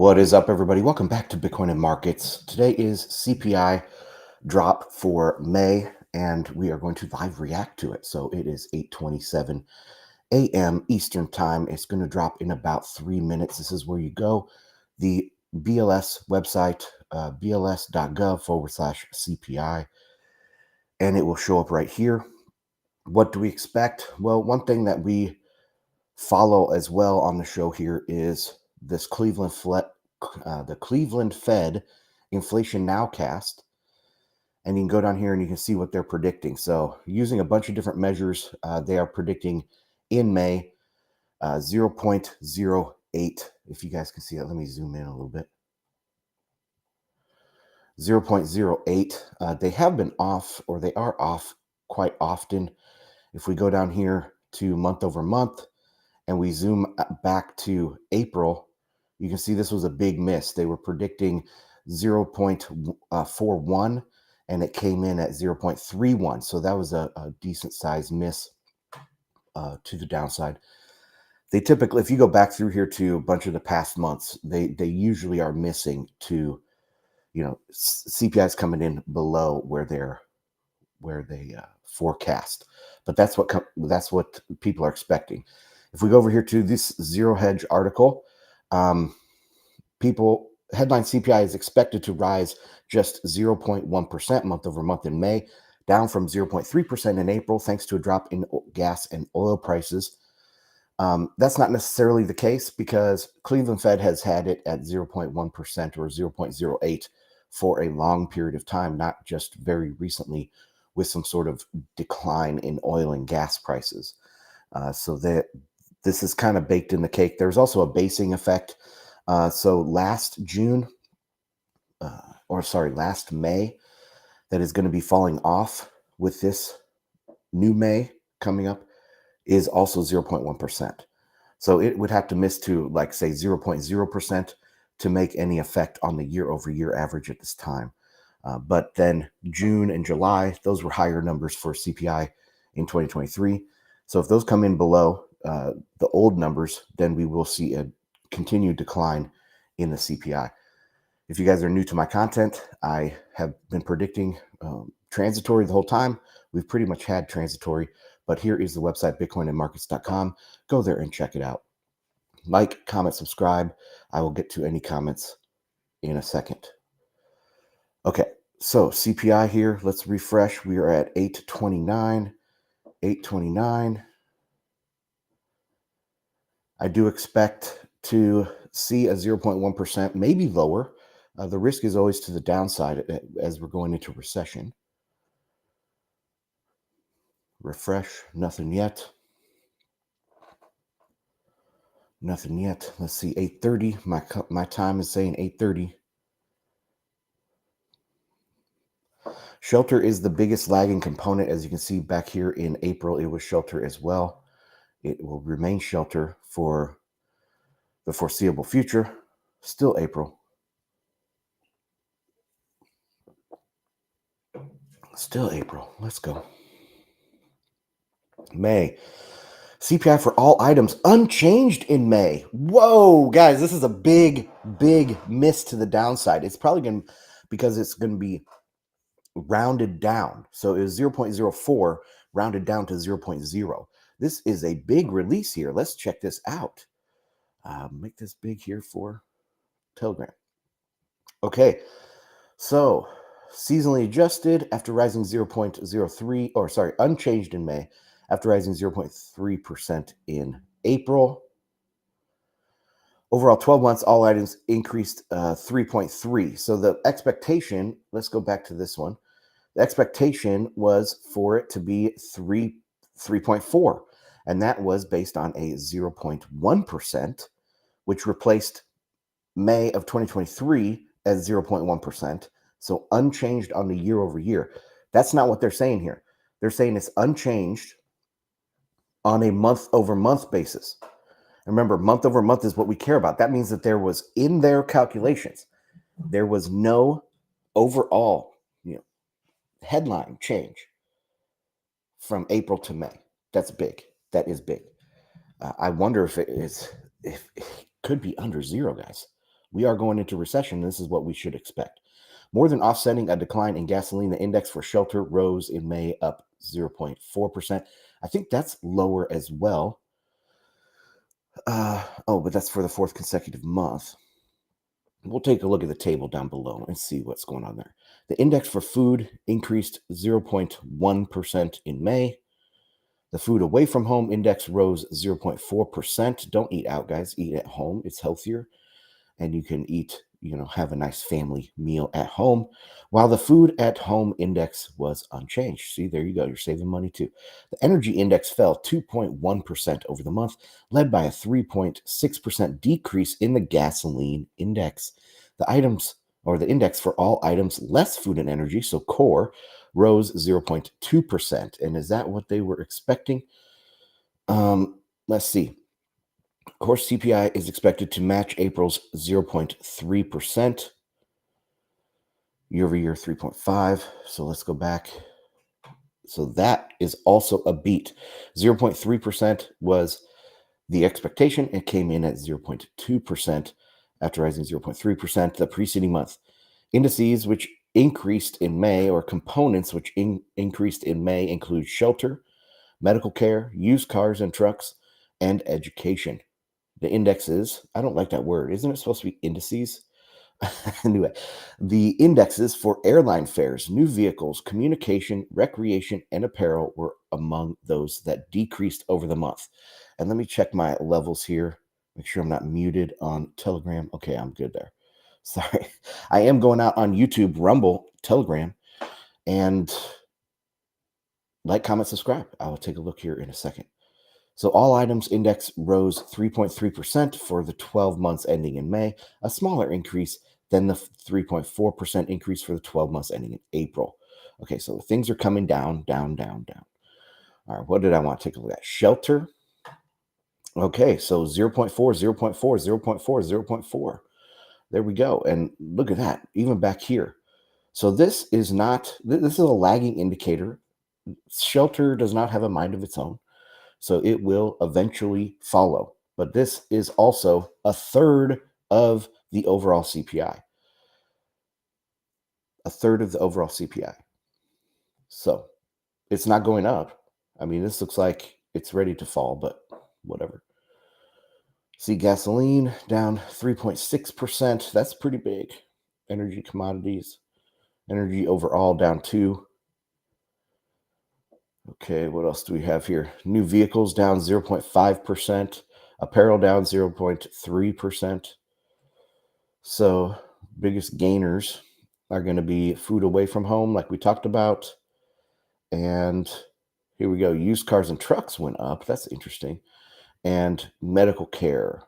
What is up, everybody? Welcome back to Bitcoin and Markets. Today is CPI drop for May, and we are going to live react to it. So it is 8:27 a.m. Eastern Time. It's going to drop in about 3 minutes. This is where you go. The BLS website, bls.gov/CPI, and it will show up right here. What do we expect? Well, one thing that we follow as well on the show here is this the Cleveland Fed Inflation Nowcast, and you can go down here and you can see what they're predicting. So using a bunch of different measures, they are predicting in May 0.08. If you guys can see it, let me zoom in a little bit. 0.08. They have been off, or they are off quite often. If we go down here to month over month, and we zoom back to April, you can see this was a big miss. They were predicting 0.41, and it came in at 0.31. So that was a decent sized miss to the downside. They typically, if you go back through here to a bunch of the past months, they usually are missing to, CPI is coming in below where they forecast. But that's what people are expecting. If we go over here to this Zero Hedge article, headline CPI is expected to rise just 0.1% month over month in May, down from 0.3% in April, thanks to a drop in gas and oil prices. That's not necessarily the case, because Cleveland Fed has had it at 0.1% or 0.08 for a long period of time, not just very recently with some sort of decline in oil and gas prices. So that this is kind of baked in the cake. There's also a basing effect. So last May, that is going to be falling off with this new May coming up, is also 0.1%. So it would have to miss to, like, say, 0.0% to make any effect on the year-over-year average at this time. But then June and July, those were higher numbers for CPI in 2023. So if those come in below the old numbers, then we will see a continued decline in the CPI. If you guys are new to my content, I have been predicting transitory the whole time. We've pretty much had transitory, but here is the website, bitcoinandmarkets.com. Go there and check it out. Like, comment, subscribe. I will get to any comments in a second. Okay, so CPI here, let's refresh. We are at 829. 829. I do expect to see a 0.1%, maybe lower. The risk is always to the downside as we're going into recession. Refresh, nothing yet. Nothing yet. Let's see, 8:30. My time is saying 8:30. Shelter is the biggest lagging component. As you can see back here in April, it was shelter as well. It will remain shelter for the foreseeable future. Still April. Still April. Let's go. May. CPI for all items unchanged in May. Whoa, guys, this is a big, big miss to the downside. It's probably going to, because it's going to be rounded down. So it was 0.04 rounded down to 0.0. This is a big release here. Let's check this out. Make this big here for Telegram. Okay, so seasonally adjusted after rising 0.03, or sorry, unchanged in May after rising 0.3% in April. Overall, 12 months, all items increased 3.3. So the expectation, let's go back to this one. The expectation was for it to be 3.4, and that was based on a 0.1%, which replaced May of 2023 at 0.1%. So unchanged on the year over year. That's not what they're saying here. They're saying it's unchanged on a month over month basis. Remember, month over month is what we care about. That means that there was, in their calculations, there was no overall, headline change from April to May. That's big. That is big. I wonder if it could be under zero, guys. We are going into recession. This is what we should expect. More than offsetting a decline in gasoline, the index for shelter rose in May, up 0.4%. I think that's lower as well. But that's for the fourth consecutive month. We'll take a look at the table down below and see what's going on there. The index for food increased 0.1% in May. The food away from home index rose 0.4%. Don't eat out, guys. Eat at home. It's healthier. And you can eat, have a nice family meal at home, while the food at home index was unchanged. See, there you go. You're saving money too. The energy index fell 2.1% over the month, led by a 3.6% decrease in the gasoline index. The index for all items less food and energy, so core, rose 0.2%. And is that what they were expecting? Let's see. Core CPI is expected to match April's 0.3%. Year over year, 3.5. So let's go back. So that is also a beat. 0.3% was the expectation. It came in at 0.2% after rising 0.3% the preceding month. Indices which increased in May, or components which increased in May, include shelter, medical care, used cars and trucks, and education. The indexes, I don't like that word. Isn't it supposed to be indices? Anyway, the indexes for airline fares, new vehicles, communication, recreation, and apparel were among those that decreased over the month. And let me check my levels here. Make sure I'm not muted on Telegram. Okay, I'm good there. Sorry. I am going out on YouTube, Rumble, Telegram, and like, comment, subscribe. I will take a look here in a second. So all items index rose 3.3% for the 12 months ending in May, a smaller increase than the 3.4% increase for the 12 months ending in April. Okay, so things are coming down, down, down, down. All right, what did I want to take a look at? Shelter. Okay, so 0.4, 0.4, 0.4, 0.4. There we go. And look at that, even back here. So this is a lagging indicator. Shelter does not have a mind of its own. So it will eventually follow. But this is also a third of the overall CPI. A third of the overall CPI. So it's not going up. I mean, this looks like it's ready to fall, but whatever. See, gasoline down 3.6%. That's pretty big. Energy commodities. Energy overall down 2%. Okay, what else do we have here? New vehicles down 0.5%. Apparel down 0.3%. So biggest gainers are going to be food away from home, like we talked about. And here we go. Used cars and trucks went up. That's interesting. And medical care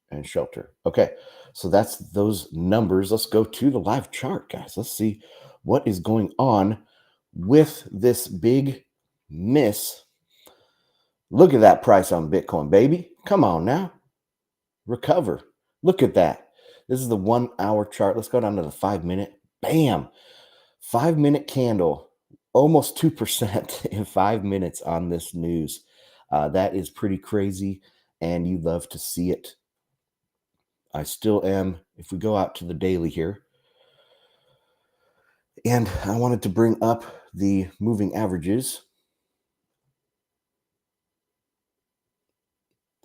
and shelter. Okay, so that's those numbers. Let's go to the live chart, guys. Let's see what is going on with this big miss. Look at that price on Bitcoin, baby. Come on now. Recover. Look at that. This is the 1 hour chart. Let's go down to the 5 minute. Bam. 5 minute candle. Almost 2% in 5 minutes on this news. That is pretty crazy, and you love to see it. I still am. If we go out to the daily here, and I wanted to bring up the moving averages.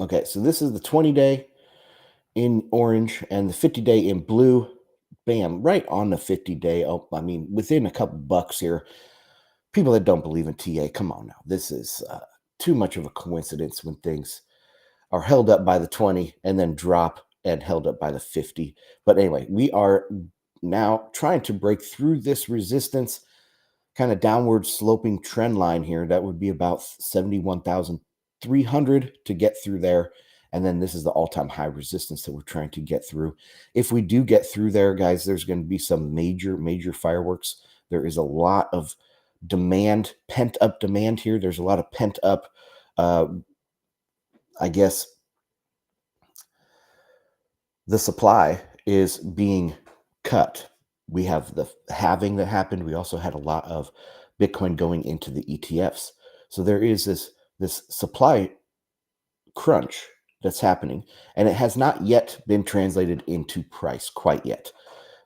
Okay, so this is the 20-day in orange and the 50-day in blue. Bam, right on the 50-day. Oh, I mean, within a couple bucks here. People that don't believe in TA, come on now. This is too much of a coincidence when things are held up by the 20 and then drop and held up by the 50. But anyway, we are now trying to break through this resistance, kind of downward sloping trend line here. That would be about 71,300 to get through there. And then this is the all-time high resistance that we're trying to get through. If we do get through there, guys, there's going to be some major fireworks. There is a lot of demand, pent-up demand here. There's a lot of pent-up, I guess, the supply is being cut. We have the halving that happened. We also had a lot of Bitcoin going into the ETFs. So there is this supply crunch that's happening, and it has not yet been translated into price quite yet.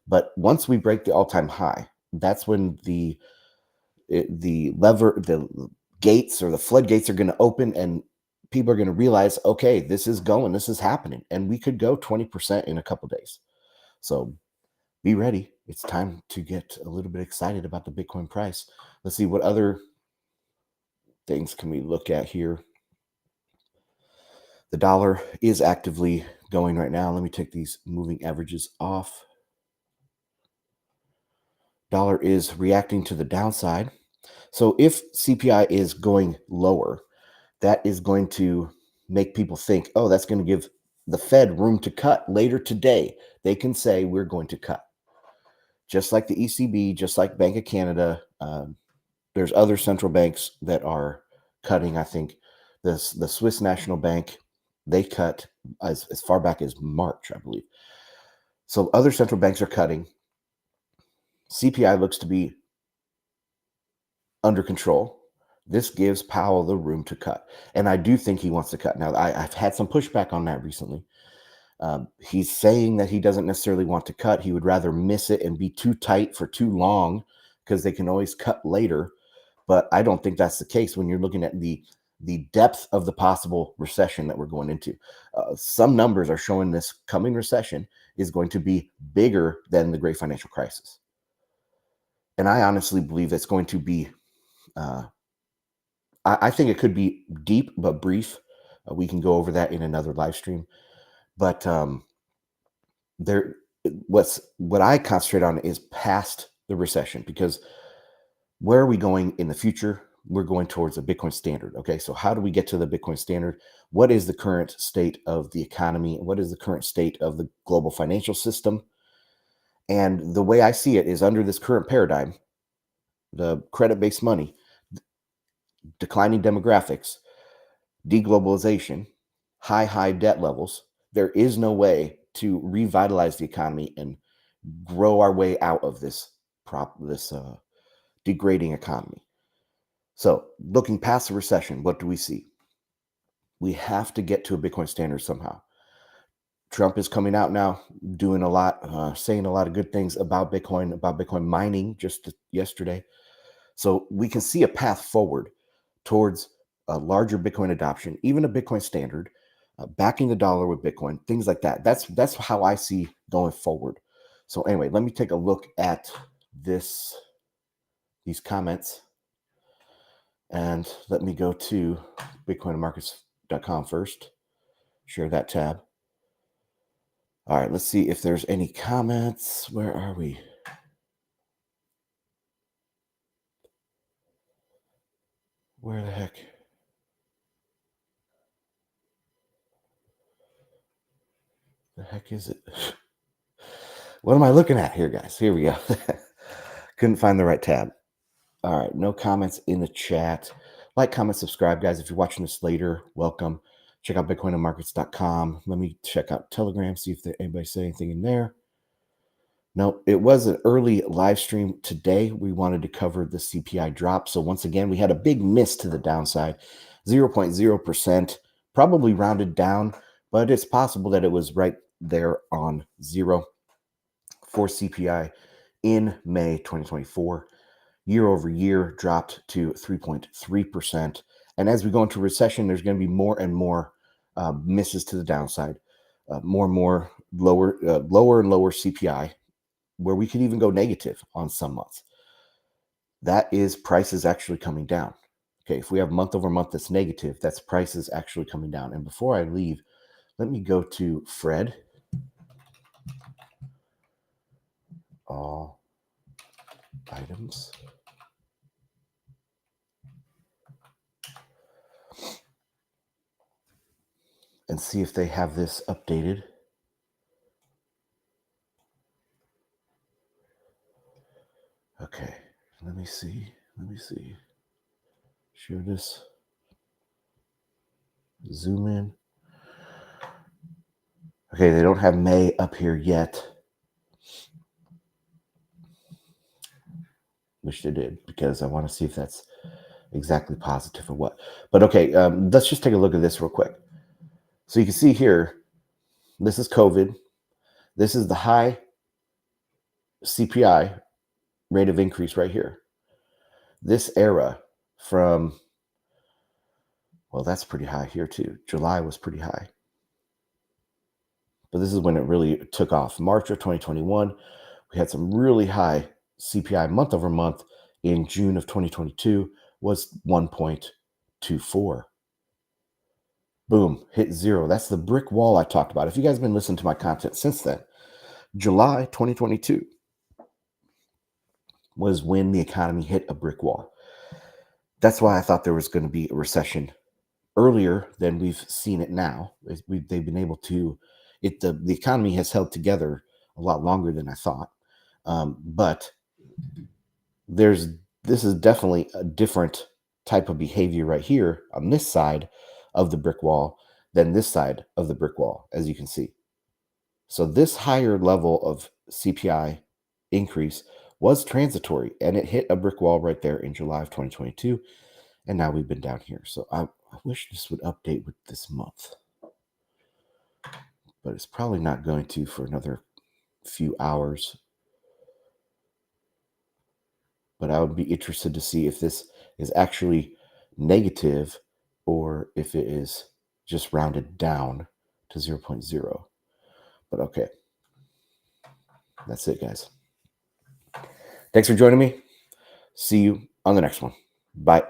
But once we break the all-time high, that's when the gates or the floodgates are going to open, and people are going to realize, okay, this is happening, and we could go 20% in a couple days. So be ready. It's time to get a little bit excited about the Bitcoin price. Let's see, what other things can we look at here? The dollar is actively going right now. Let me take these moving averages off. Dollar is reacting to the downside. So if CPI is going lower, that is going to make people think, oh, that's going to give the Fed room to cut later today. They can say we're going to cut. Just like the ECB, just like Bank of Canada, there's other central banks that are cutting. I think the Swiss National Bank, they cut as far back as March, I believe. So other central banks are cutting. CPI looks to be under control. This gives Powell the room to cut. And I do think he wants to cut. Now, I've had some pushback on that recently. He's saying that he doesn't necessarily want to cut. He would rather miss it and be too tight for too long because they can always cut later. But I don't think that's the case when you're looking at the depth of the possible recession that we're going into. Some numbers are showing this coming recession is going to be bigger than the Great Financial Crisis. And I honestly believe it's going to be, I think it could be deep but brief. We can go over that in another live stream. But what I concentrate on is past the recession, because where are we going in the future? We're going towards a Bitcoin standard. Okay, so how do we get to the Bitcoin standard? What is the current state of the economy? What is the current state of the global financial system? And the way I see it is, under this current paradigm, the credit-based money, declining demographics, deglobalization, high debt levels, there is no way to revitalize the economy and grow our way out of this degrading economy. So looking past the recession, what do we see? We have to get to a Bitcoin standard somehow. Trump is coming out now, doing a lot, saying a lot of good things about Bitcoin mining just yesterday. So we can see a path forward towards a larger Bitcoin adoption, even a Bitcoin standard, backing the dollar with Bitcoin, things like that. That's how I see going forward. So anyway, let me take a look at these comments, and let me go to bitcoinmarkets.com first, share that tab. All right, let's see if there's any comments. Where are we? Where the heck? The heck is it? What am I looking at here, guys? Here we go. Couldn't find the right tab. All right, no comments in the chat. Like, comment, subscribe, guys. If you're watching this later, welcome. Check out bitcoinandmarkets.com. Let me check out Telegram, see if anybody said anything in there. No, it was an early live stream today. We wanted to cover the CPI drop. So once again, we had a big miss to the downside, 0.0%, probably rounded down, but it's possible that it was right there on zero for CPI in May 2024. Year over year dropped to 3.3%. And as we go into recession, there's going to be more and more misses to the downside, more and more lower and lower CPI, where we could even go negative on some months. That is prices actually coming down. Okay, if we have month over month that's negative, that's prices actually coming down. And before I leave, let me go to Fred. All items. And see if they have this updated. Okay, let me see. Share this. Zoom in. Okay, they don't have May up here yet. Wish they did, because I want to see if that's exactly positive or what. But okay, let's just take a look at this real quick. So you can see here, this is COVID. This is the high CPI rate of increase right here. This era from, well, that's pretty high here too. July was pretty high. But this is when it really took off. March of 2021, we had some really high CPI month over month. In June of 2022 was 1.24. Boom, hit zero. That's the brick wall I talked about. If you guys have been listening to my content since then, July 2022 was when the economy hit a brick wall. That's why I thought there was going to be a recession earlier than we've seen it now. They've been able to, the economy has held together a lot longer than I thought. But this is definitely a different type of behavior right here on this side of the brick wall than this side of the brick wall, as you can see. So this higher level of CPI increase was transitory, and it hit a brick wall right there in July of 2022, and now we've been down here. So I wish this would update with this month, but it's probably not going to for another few hours. But I would be interested to see if this is actually negative or if it is just rounded down to 0.0. But okay, that's it, guys. Thanks for joining me. See you on the next one. Bye.